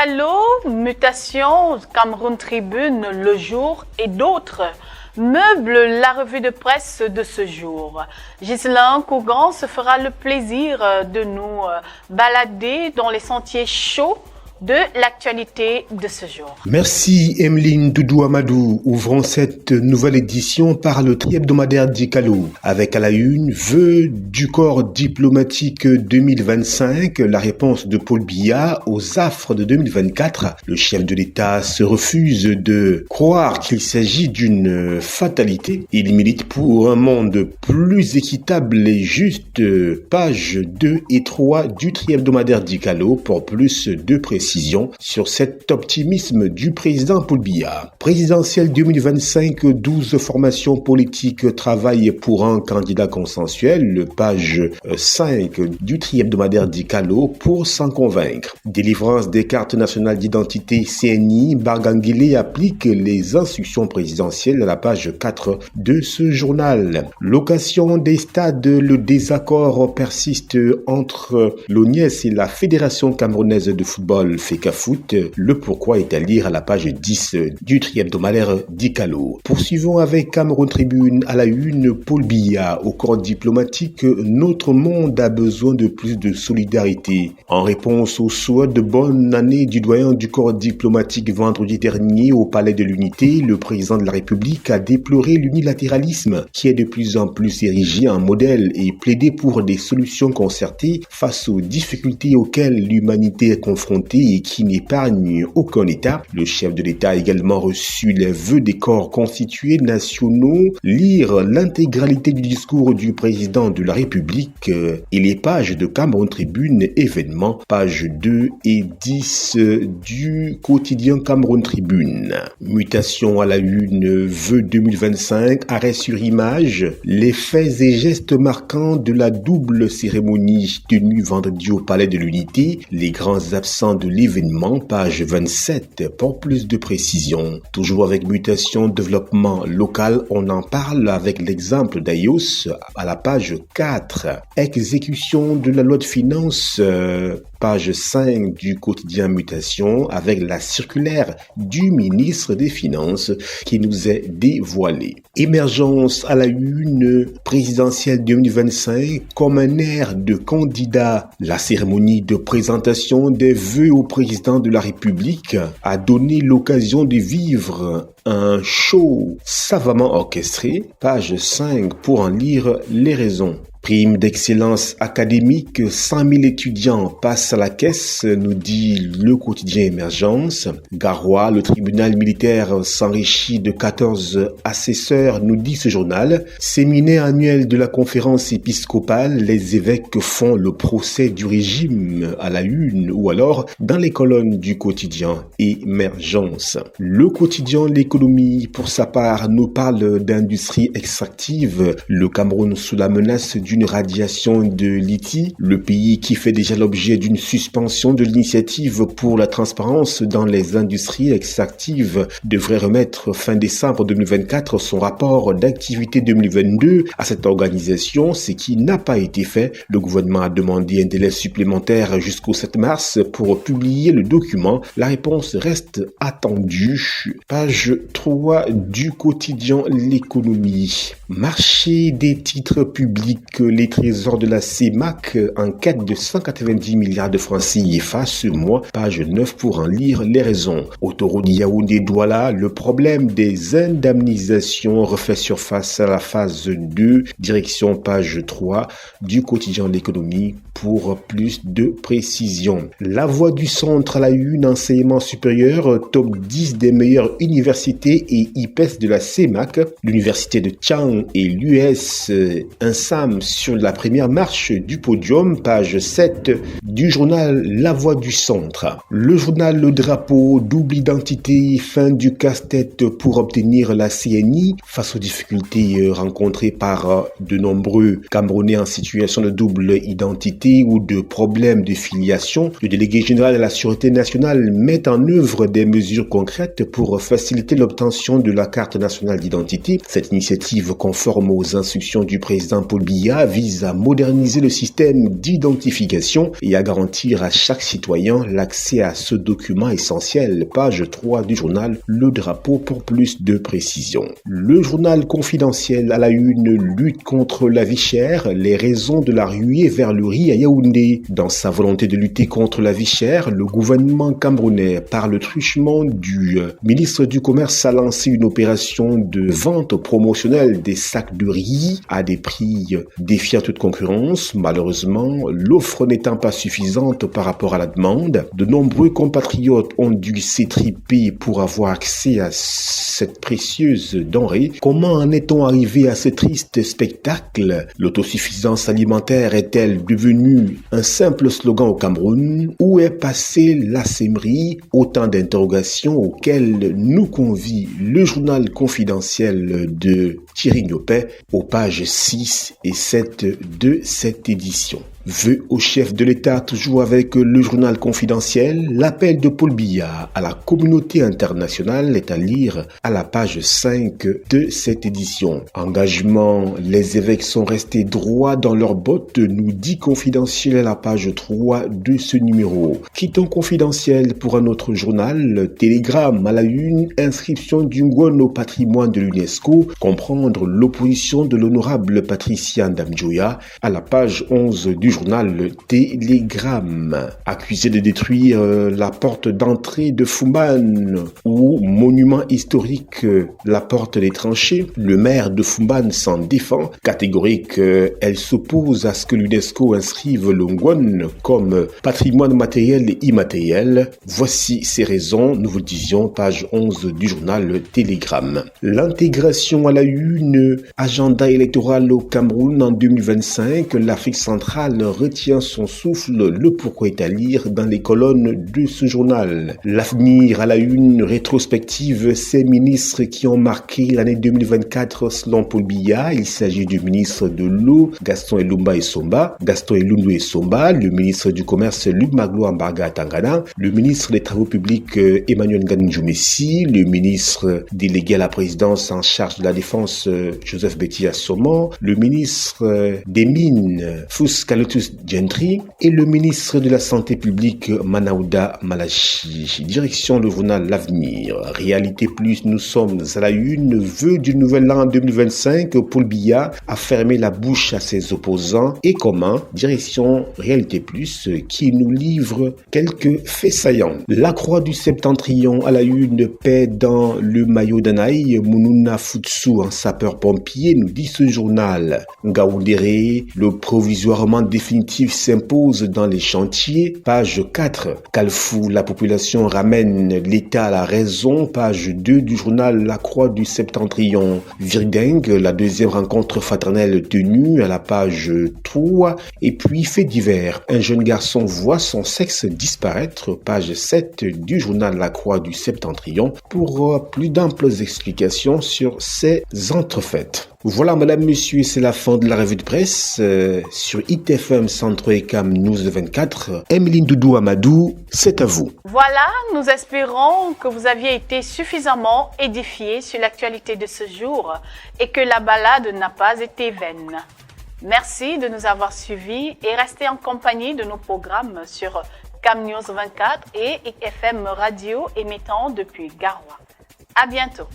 Diallo, Mutation, Cameroun Tribune, Le Jour et d'autres meublent la revue de presse de ce jour. Ghislain Cougan se fera le plaisir de nous balader dans les sentiers chauds de l'actualité de ce jour. Merci Emeline Doudou Amadou. Ouvrons cette nouvelle édition par le tri-hebdomadaire Dikalo. Avec à la une, vœux du corps diplomatique 2025, la réponse de Paul Biya aux affres de 2024. Le chef de l'État se refuse de croire qu'il s'agit d'une fatalité. Il milite pour un monde plus équitable et juste. Pages 2 et 3 du tri-hebdomadaire Dikalo pour plus de précision sur cet optimisme du président Paul Biya. Présidentielle 2025, 12 formations politiques travaillent pour un candidat consensuel. Page 5 du tri-hebdomadaire Dikalo pour s'en convaincre. Délivrance des cartes nationales d'identité CNI, Barganguilé applique les instructions présidentielles à la page 4 de ce journal. Location des stades, le désaccord persiste entre l'ONIES et la Fédération camerounaise de football FECAFOOT. Le pourquoi est à lire à la page 10 du tri-hebdomadaire Dikalo. Poursuivons avec Cameroun Tribune à la une. Paul Biya au corps diplomatique. Notre monde a besoin de plus de solidarité. En réponse au souhait de bonne année du doyen du corps diplomatique vendredi dernier au Palais de l'Unité, le président de la République a déploré l'unilatéralisme qui est de plus en plus érigé en modèle et plaidé pour des solutions concertées face aux difficultés auxquelles l'humanité est confrontée et qui n'épargne aucun État. Le chef de l'État a également reçu les vœux des corps constitués nationaux. Lire l'intégralité du discours du président de la République et les pages de Cameroun Tribune, événements, pages 2 et 10 du quotidien Cameroun Tribune. Mutation à la une, vœux 2025, arrêt sur image, les faits et gestes marquants de la double cérémonie tenue vendredi au Palais de l'Unité, les grands absents de l'événement, page 27, pour plus de précision. Toujours avec mutation, développement local, on en parle avec l'exemple d'Ayos à la page 4. Exécution de la loi de finances, page 5 du quotidien Mutation, avec la circulaire du ministre des Finances qui nous est dévoilée. Émergence à la une, présidentielle 2025, comme un air de candidat. La cérémonie de présentation des vœux au président de la République a donné l'occasion de vivre un show savamment orchestré. Page 5 pour en lire les raisons. Prime d'excellence académique, 100 000 étudiants passent à la caisse, nous dit le quotidien Émergence. Garoua, le tribunal militaire s'enrichit de 14 assesseurs, nous dit ce journal. Séminaire annuel de la conférence épiscopale, les évêques font le procès du régime à la une, ou alors dans les colonnes du quotidien Émergence. Le quotidien L'économie, pour sa part, nous parle d'industrie extractive. Le Cameroun sous la menace d'une radiation de lithium, le pays qui fait déjà l'objet d'une suspension de l'initiative pour la transparence dans les industries extractives devrait remettre fin décembre 2024 son rapport d'activité 2022 à cette organisation, ce qui n'a pas été fait. Le gouvernement a demandé un délai supplémentaire jusqu'au 7 mars pour publier le document. La réponse reste attendue. Page 3 du quotidien L'économie. Marché des titres publics, les trésors de la CEMAC en quête de 190 milliards de francs CFA ce mois. Page 9 pour en lire les raisons. Autoroute Yaoundé-Douala, le problème des indemnisations refait surface à la phase 2. Direction page 3 du quotidien L'économie pour plus de précision. La Voix du Centre à la une, enseignement supérieur, top 10 des meilleures universités et IPES de la CEMAC. L'université de Tchang et l'US INSAM sur la première marche du podium, page 7 du journal La Voix du Centre. Le journal Le Drapeau, double identité, fin du casse-tête pour obtenir la CNI face aux difficultés rencontrées par de nombreux Camerounais en situation de double identité ou de problèmes de filiation. Le délégué général de la Sûreté nationale met en œuvre des mesures concrètes pour faciliter l'obtention de la carte nationale d'identité. Cette initiative, conforme aux instructions du président Paul Biya, Polbia vise à moderniser le système d'identification et à garantir à chaque citoyen l'accès à ce document essentiel. Page 3 du journal Le Drapeau pour plus de précision. Le journal confidentiel à la une, lutte contre la vie chère, les raisons de la ruée vers le riz à Yaoundé. Dans sa volonté de lutter contre la vie chère, le gouvernement camerounais, par le truchement du ministre du Commerce, a lancé une opération de vente promotionnelle des sacs de riz à des prix défiant toute concurrence. Malheureusement, l'offre n'étant pas suffisante par rapport à la demande, de nombreux compatriotes ont dû s'étriper pour avoir accès à cette précieuse denrée. Comment en est-on arrivé à ce triste spectacle? L'autosuffisance alimentaire est-elle devenue un simple slogan au Cameroun? Où est passée la sèmerie? Autant d'interrogations auxquelles nous convie le journal confidentiel de Thierry Gnopet aux pages 6 et 7 de cette édition. Vœux au chef de l'État, toujours avec le journal confidentiel. L'appel de Paul Biya à la communauté internationale est à lire à la page 5 de cette édition. Engagement, les évêques sont restés droits dans leurs bottes, nous dit confidentiel à la page 3 de ce numéro. Quittons confidentiel pour un autre journal. Télégramme à la une, inscription du Ngouon au patrimoine de l'UNESCO, comprendre l'opposition de l'honorable Patricia Ndamjoya à la page 11 du journal Le Télégramme. Accusé de détruire la porte d'entrée de Fumban ou monument historique, la porte des tranchées, le maire de Fumban s'en défend. Catégorique, elle s'oppose à ce que l'UNESCO inscrive le Ngouon comme patrimoine matériel et immatériel. Voici ces raisons, nous vous le disions, page 11 du journal Le Télégramme. L'intégration à la une, agenda électoral au Cameroun en 2025, l'Afrique centrale retient son souffle, le pourquoi est à lire dans les colonnes de ce journal. L'avenir à la une, rétrospective, ces ministres qui ont marqué l'année 2024 selon Paul Biya. Il s'agit du ministre de l'eau, Gaston Elundu Essomba, le ministre du commerce, Luc Maglo Ambarga Tangana, le ministre des travaux publics, Emmanuel Nganjoumessi, le ministre délégué à la présidence en charge de la défense, Joseph Betty Assoman, le ministre des mines, Fous Kalotus Gentry, et le ministre de la Santé publique, Manaouda Malachi. Direction le journal L'Avenir. Réalité Plus, nous sommes à la une. Vœu du nouvel an 2025, Paul Biya a fermé la bouche à ses opposants. Et comment? Direction Réalité Plus, qui nous livre quelques faits saillants. La croix du Septentrion à la une, paix dans le maillot d'Anaï, Mounouna Futsu en sapeur-pompier, nous dit ce journal. Ngaoundéré, le provisoirement définitif s'impose dans les chantiers. Page 4. Kalfou, la population ramène l'État à la raison. Page 2 du journal La Croix du Septentrion. Virdeng, la deuxième rencontre fraternelle tenue à la page 3. Et puis, fait divers. Un jeune garçon voit son sexe disparaître. Page 7 du journal La Croix du Septentrion pour plus d'amples explications sur ces entrefaites. Voilà, madame, monsieur, c'est la fin de la revue de presse sur ITFM Centre Ecam News 24. Emeline Doudou Amadou, c'est à vous. Voilà, nous espérons que vous aviez été suffisamment édifiés sur l'actualité de ce jour et que la balade n'a pas été vaine. Merci de nous avoir suivis et restez en compagnie de nos programmes sur Cam News 24 et IFM Radio émettant depuis Garoua. À bientôt.